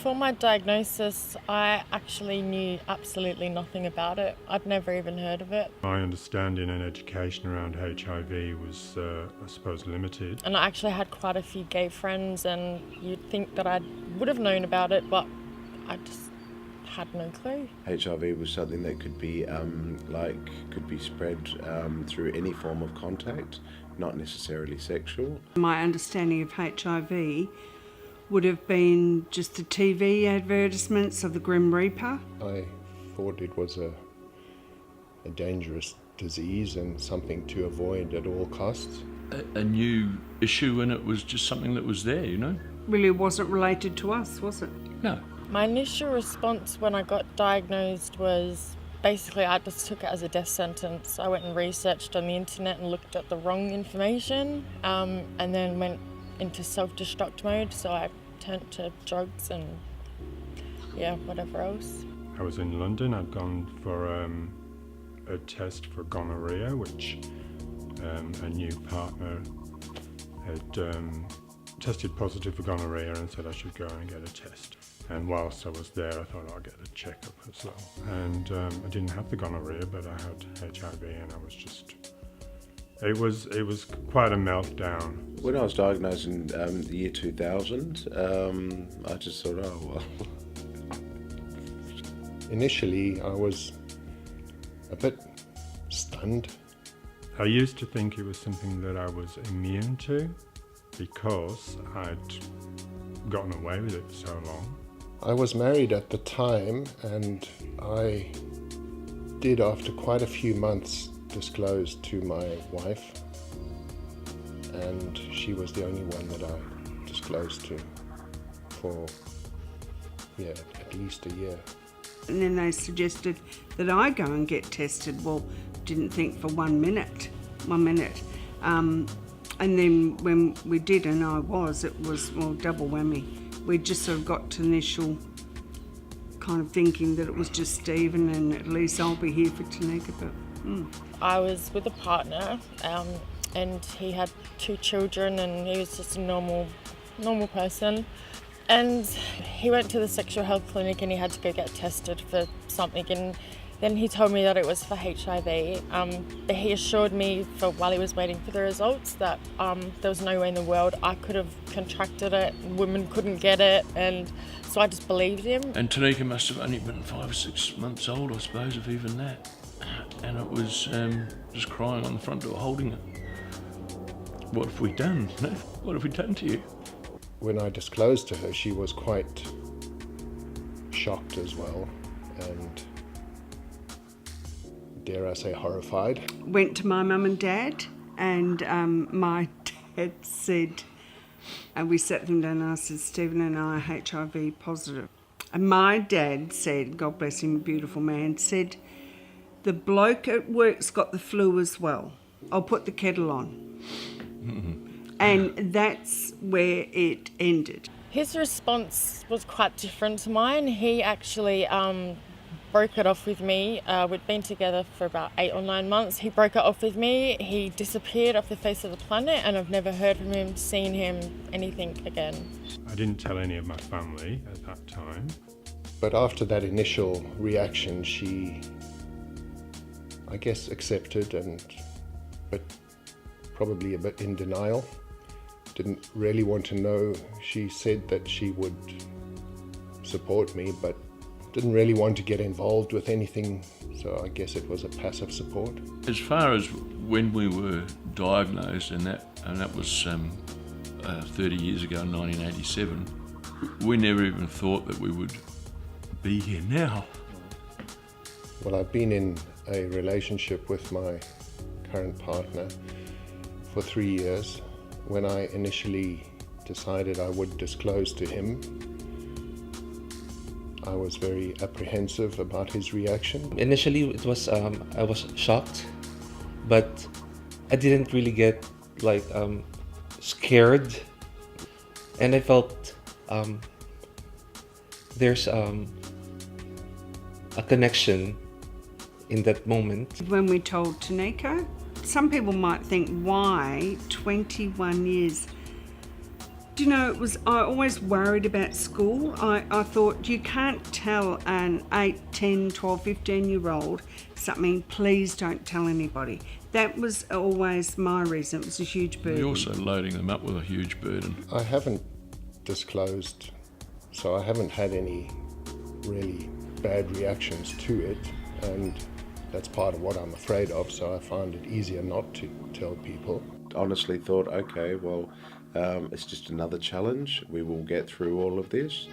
Before my diagnosis, I actually knew absolutely nothing about it. I'd never even heard of it. My understanding and education around HIV was, I suppose, limited. And I actually had quite a few gay friends, and you'd think that I would have known about it, but I just had no clue. HIV was something that could be spread through any form of contact, not necessarily sexual. My understanding of HIV would have been just the TV advertisements of the Grim Reaper. I thought it was a dangerous disease and something to avoid at all costs. A new issue, and it was just something that was there, you know? Really wasn't related to us, was it? No. My initial response when I got diagnosed was basically I just took it as a death sentence. I went and researched on the internet and looked at the wrong information, and then went into self-destruct mode, so I turned to drugs and whatever else. I was in London. I'd gone for a test for gonorrhea, which a new partner had tested positive for gonorrhea and said I should go and get a test. And whilst I was there, I thought I'll get a checkup as well. And I didn't have the gonorrhea, but I had HIV, and I was just... It was quite a meltdown. When I was diagnosed in the year 2000, I just thought, oh well. Initially, I was a bit stunned. I used to think it was something that I was immune to because I'd gotten away with it for so long. I was married at the time, and I did, after quite a few months, disclose to my wife, and she was the only one that I disclosed to for at least a year. And then they suggested that I go and get tested. Well, didn't think for 1 minute. And then when we did, and it was double whammy. We just sort of got to initial kind of thinking that it was just Stephen, and at least I'll be here for Tanika, but I was with a partner, and he had 2 children, and he was just a normal person. And he went to the sexual health clinic, and he had to go get tested for something, and then he told me that it was for HIV. But he assured me while he was waiting for the results that there was no way in the world I could have contracted it, women couldn't get it, and so I just believed him. And Tanika must have only been 5 or 6 months old, I suppose, if even that. And it was just crying on the front door, holding it. What have we done? What have we done to you? When I disclosed to her, she was quite shocked as well, and dare I say horrified. Went to my mum and dad, and my dad said, and we sat them down and I said, Stephen and I are HIV positive. And my dad said, God bless him, beautiful man, said, the bloke at work's got the flu as well. I'll put the kettle on. And that's where it ended. His response was quite different to mine. He actually broke it off with me. We'd been together for about 8 or 9 months. He broke it off with me. He disappeared off the face of the planet, and I've never heard from him, seen him, anything again. I didn't tell any of my family at that time. But after that initial reaction, she, I guess, accepted, but probably a bit in denial. Didn't really want to know. She said that she would support me, but didn't really want to get involved with anything, so I guess it was a passive support. As far as when we were diagnosed, and that was 30 years ago, in 1987, we never even thought that we would be here now. Well, I've been in a relationship with my current partner for 3 years. When I initially decided I would disclose to him, I was very apprehensive about his reaction. Initially, it was I was shocked, but I didn't really get scared, and I felt there's a connection in that moment. When we told Tanika, some people might think, why 21 years Do you know, I always worried about school. I thought you can't tell an 8, 10, 12, 15-year-old something, please don't tell anybody. That was always my reason. It was a huge burden. You're also loading them up with a huge burden. I haven't disclosed, so I haven't had any really bad reactions to it, and that's part of what I'm afraid of, so I find it easier not to tell people. Honestly thought, okay, well, it's just another challenge. We will get through all of this.